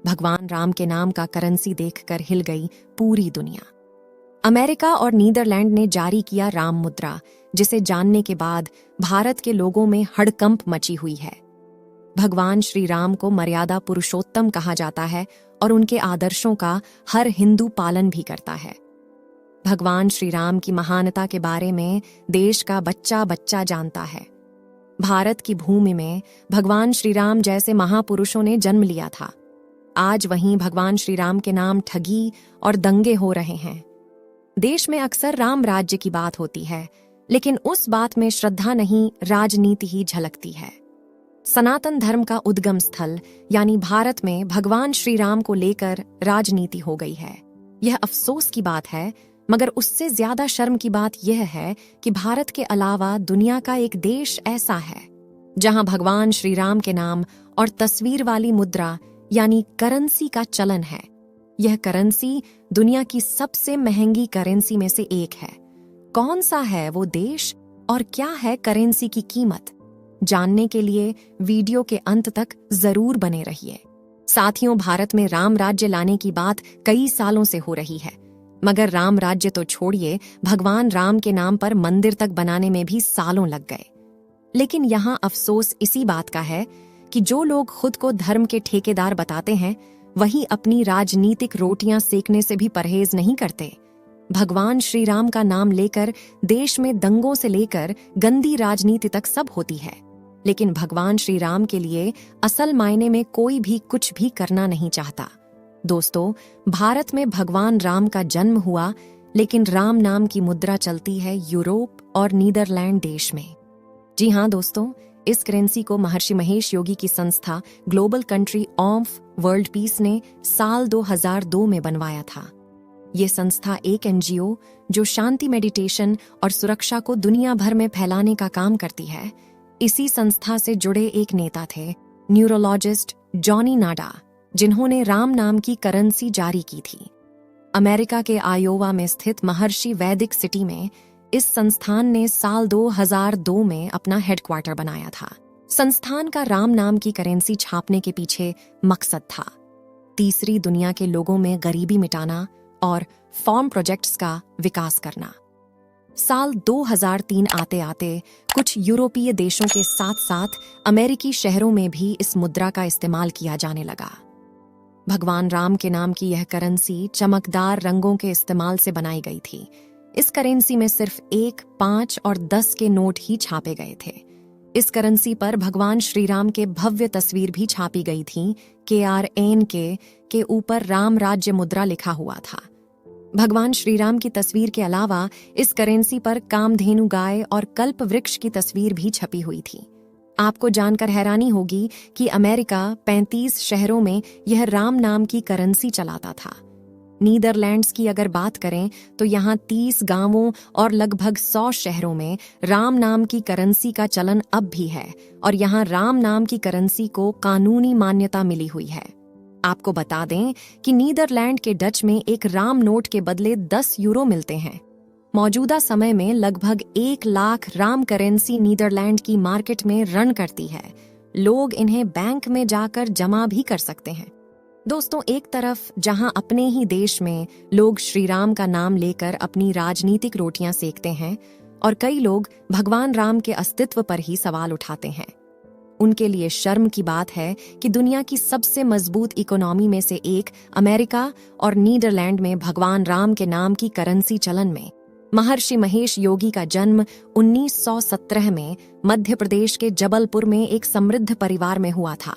भगवान राम के नाम का करेंसी देखकर हिल गई पूरी दुनिया। अमेरिका और नीदरलैंड ने जारी किया राम मुद्रा, जिसे जानने के बाद भारत के लोगों में हड़कंप मची हुई है। भगवान श्री राम को मर्यादा पुरुषोत्तम कहा जाता है और उनके आदर्शों का हर हिंदू पालन भी करता है। भगवान श्री राम की महानता के बारे में देश का बच्चा बच्चा जानता है। भारत की भूमि में भगवान श्री राम जैसे महापुरुषों ने जन्म लिया था। आज वहीं भगवान श्री राम के नाम ठगी और दंगे हो रहे हैं। देश में अक्सर राम राज्य की बात होती है, लेकिन उस बात में श्रद्धा नहीं, राजनीति ही झलकती है। सनातन धर्म का उद्गम स्थल यानी भारत में भगवान श्री राम को लेकर राजनीति हो गई है। यह अफसोस की बात है, मगर उससे ज्यादा शर्म की बात यह है कि भारत के अलावा दुनिया का एक देश ऐसा है जहां भगवान श्री राम के नाम और तस्वीर वाली मुद्रा यानी करेंसी का चलन है। यह करेंसी दुनिया की सबसे महंगी करेंसी में से एक है। कौन सा है वो देश और क्या है करेंसी की कीमत? जानने के लिए वीडियो के अंत तक जरूर बने रहिए। साथियों, भारत में राम राज्य लाने की बात कई सालों से हो रही है, मगर राम राज्य तो छोड़िए, भगवान राम के नाम पर मंदिर तक बनाने में भी सालों लग गए। लेकिन यहाँ अफसोस इसी बात का है कि जो लोग खुद को धर्म के ठेकेदार बताते हैं, वही अपनी राजनीतिक रोटियां सेकने से भी परहेज नहीं करते। भगवान श्री राम का नाम लेकर देश में दंगों से लेकर गंदी राजनीति तक सब होती है, लेकिन भगवान श्री राम के लिए असल मायने में कोई भी कुछ भी करना नहीं चाहता। दोस्तों, भारत में भगवान राम का जन्म हुआ, लेकिन राम नाम की मुद्रा चलती है यूरोप और नीदरलैंड देश में। जी हाँ दोस्तों, इस करेंसी को महर्षि महेश योगी की संस्था global country of world peace ने साल 2002 में बनवाया था। ये संस्था एक एनजीओ जो शांति, मेडिटेशन और सुरक्षा को दुनिया भर में फैलाने का काम करती है। इसी संस्था से जुड़े एक नेता थे न्यूरोलॉजिस्ट जॉनी नाडा, जिन्होंने राम नाम की करेंसी जारी की थी। अमेरिका के आयोवा में स्थित महर्षि वैदिक सिटी में इस संस्थान ने साल 2002 में अपना हेडक्वार्टर बनाया था। संस्थान का राम नाम की करेंसी छापने के पीछे मकसद था तीसरी दुनिया के लोगों में गरीबी मिटाना और फॉर्म प्रोजेक्ट्स का विकास करना। साल 2003 आते आते कुछ यूरोपीय देशों के साथ साथ अमेरिकी शहरों में भी इस मुद्रा का इस्तेमाल किया जाने लगा। भगवान राम के नाम की यह करेंसी चमकदार रंगों के इस्तेमाल से बनाई गई थी। इस करेंसी में सिर्फ 1, 5 और 10 के नोट ही छापे गए थे। इस करेंसी पर भगवान श्री राम के भव्य तस्वीर भी छापी गई थी। KRNK के ऊपर राम राज्य मुद्रा लिखा हुआ था। भगवान श्री राम की तस्वीर के अलावा इस करेंसी पर कामधेनु गाय और कल्प वृक्ष की तस्वीर भी छपी हुई थी। आपको जानकर हैरानी होगी कि अमेरिका 35 शहरों में यह राम नाम की करेंसी चलाता था। नीदरलैंड्स की अगर बात करें तो यहाँ 30 गांवों और लगभग 100 शहरों में राम नाम की करेंसी का चलन अब भी है और यहाँ राम नाम की करेंसी को कानूनी मान्यता मिली हुई है। आपको बता दें कि नीदरलैंड के डच में एक राम नोट के बदले 10 यूरो मिलते हैं। मौजूदा समय में लगभग 1 लाख राम करेंसी नीदरलैंड की मार्केट में रन करती है। लोग इन्हें बैंक में जाकर जमा भी कर सकते हैं। दोस्तों, एक तरफ जहां अपने ही देश में लोग श्री राम का नाम लेकर अपनी राजनीतिक रोटियां सेकते हैं और कई लोग भगवान राम के अस्तित्व पर ही सवाल उठाते हैं, उनके लिए शर्म की बात है कि दुनिया की सबसे मजबूत इकोनॉमी में से एक अमेरिका और नीदरलैंड में भगवान राम के नाम की करेंसी चलन में महर्षि महेश योगी का जन्म 1917 में मध्य प्रदेश के जबलपुर में एक समृद्ध परिवार में हुआ था।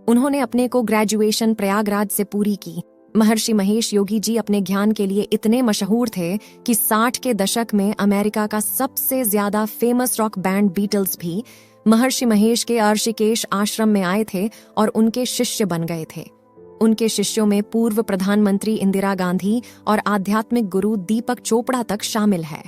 उन्होंने अपने को ग्रेजुएशन प्रयागराज से पूरी की। महर्षि महेश योगी जी अपने ज्ञान के लिए इतने मशहूर थे कि 60 के दशक में अमेरिका का सबसे ज्यादा फेमस रॉक बैंड बीटल्स भी महर्षि महेश के ऋषिकेश आश्रम में आए थे और उनके शिष्य बन गए थे। उनके शिष्यों में पूर्व प्रधानमंत्री इंदिरा गांधी और आध्यात्मिक गुरु दीपक चोपड़ा तक शामिल है।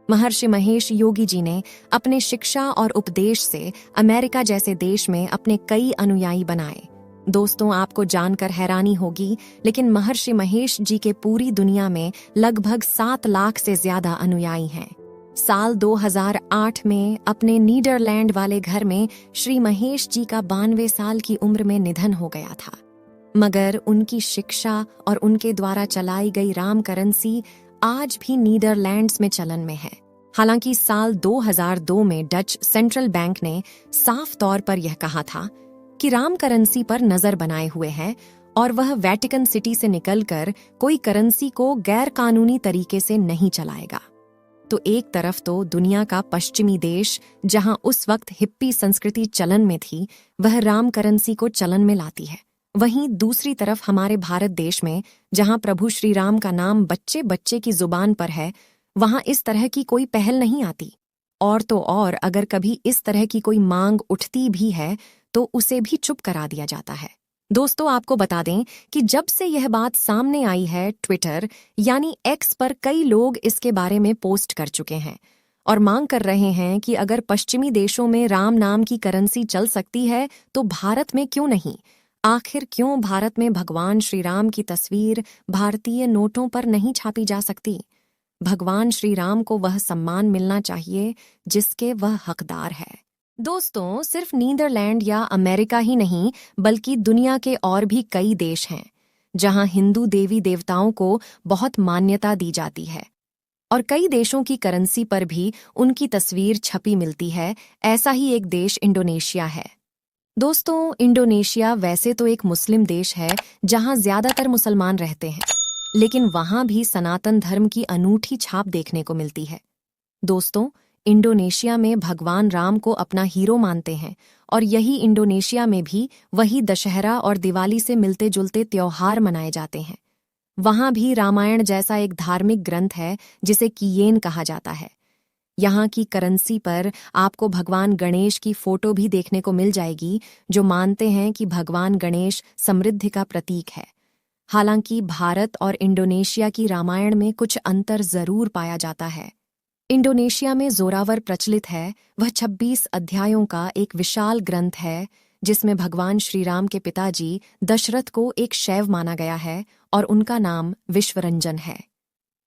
महर्षि महेश योगी जी ने अपने शिक्षा और उपदेश से अमेरिका जैसे देश में अपने कई अनुयायी बनाए। दोस्तों, आपको जानकर हैरानी होगी, लेकिन महर्षि महेश जी के पूरी दुनिया में लगभग 7 लाख से ज्यादा अनुयायी हैं। साल 2008 में अपने नीदरलैंड वाले घर में श्री महेश जी का 92 साल की उम्र में निधन हो गया था। मगर उनकी शिक्षा और उनके द्वारा चलाई गई राम करेंसी आज भी नीदरलैंड्स में चलन में है। हालांकि साल 2002 में डच सेंट्रल बैंक ने साफ तौर पर यह कहा था कि राम करेंसी पर नजर बनाए हुए है और वह वेटिकन सिटी से निकलकर कोई करेंसी को गैर कानूनी तरीके से नहीं चलाएगा। तो एक तरफ तो दुनिया का पश्चिमी देश जहां उस वक्त हिप्पी संस्कृति चलन में थी, वह राम करेंसी को चलन में लाती है। वहीं दूसरी तरफ हमारे भारत देश में जहां प्रभु श्री राम का नाम बच्चे बच्चे की जुबान पर है, वहां इस तरह की कोई पहल नहीं आती। और तो और अगर कभी इस तरह की कोई मांग उठती भी है तो उसे भी चुप करा दिया जाता है। दोस्तों, आपको बता दें कि जब से यह बात सामने आई है, ट्विटर यानी एक्स पर कई लोग इसके बारे में पोस्ट कर चुके हैं और मांग कर रहे हैं कि अगर पश्चिमी देशों में राम नाम की करेंसी चल सकती है तो भारत में क्यों नहीं। आखिर क्यों भारत में भगवान श्री राम की तस्वीर भारतीय नोटों पर नहीं छापी जा सकती। भगवान श्री राम को वह सम्मान मिलना चाहिए जिसके वह हकदार है। दोस्तों, सिर्फ नीदरलैंड या अमेरिका ही नहीं बल्कि दुनिया के और भी कई देश हैं जहां हिंदू देवी देवताओं को बहुत मान्यता दी जाती है और कई देशों की करेंसी पर भी उनकी तस्वीर छपी मिलती है। ऐसा ही एक देश इंडोनेशिया है। दोस्तों, इंडोनेशिया वैसे तो एक मुस्लिम देश है जहां ज्यादातर मुसलमान रहते हैं, लेकिन वहां भी सनातन धर्म की अनूठी छाप देखने को मिलती है। दोस्तों, इंडोनेशिया में भगवान राम को अपना हीरो मानते हैं और यही इंडोनेशिया में भी वही दशहरा और दिवाली से मिलते जुलते त्योहार मनाए जाते हैं। वहां भी रामायण जैसा एक धार्मिक ग्रंथ है जिसे कियेन कहा जाता है। यहाँ की करेंसी पर आपको भगवान गणेश की फोटो भी देखने को मिल जाएगी, जो मानते हैं कि भगवान गणेश समृद्धि का प्रतीक है। हालांकि भारत और इंडोनेशिया की रामायण में कुछ अंतर जरूर पाया जाता है। इंडोनेशिया में जोरावर प्रचलित है, वह 26 अध्यायों का एक विशाल ग्रंथ है जिसमें भगवान श्री राम के पिताजी दशरथ को एक शैव माना गया है और उनका नाम विश्वरंजन है।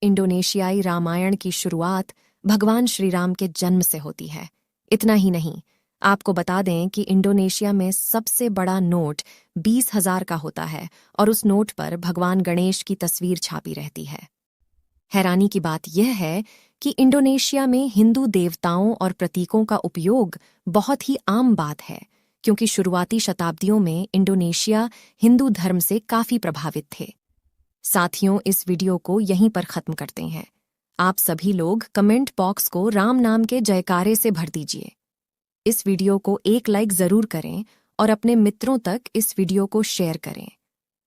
इंडोनेशियाई रामायण की शुरुआत भगवान श्री राम के जन्म से होती है। इतना ही नहीं, आपको बता दें कि इंडोनेशिया में सबसे बड़ा नोट 20,000 का होता है और उस नोट पर भगवान गणेश की तस्वीर छापी रहती है। हैरानी की बात यह है कि इंडोनेशिया में हिंदू देवताओं और प्रतीकों का उपयोग बहुत ही आम बात है, क्योंकि शुरुआती शताब्दियों में इंडोनेशिया हिंदू धर्म से काफी प्रभावित थे। साथियों, इस वीडियो को यहीं पर खत्म करते हैं। आप सभी लोग कमेंट बॉक्स को राम नाम के जयकारे से भर दीजिए। इस वीडियो को एक लाइक जरूर करें और अपने मित्रों तक इस वीडियो को शेयर करें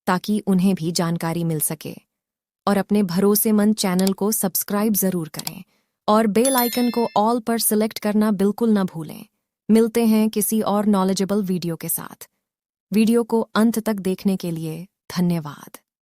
ताकि उन्हें भी जानकारी मिल सके। और अपने भरोसेमंद चैनल को सब्सक्राइब जरूर करें और बेल आइकन को ऑल पर सिलेक्ट करना बिल्कुल न भूलें। मिलते हैं किसी और नॉलेजेबल वीडियो के साथ। वीडियो को अंत तक देखने के लिए धन्यवाद।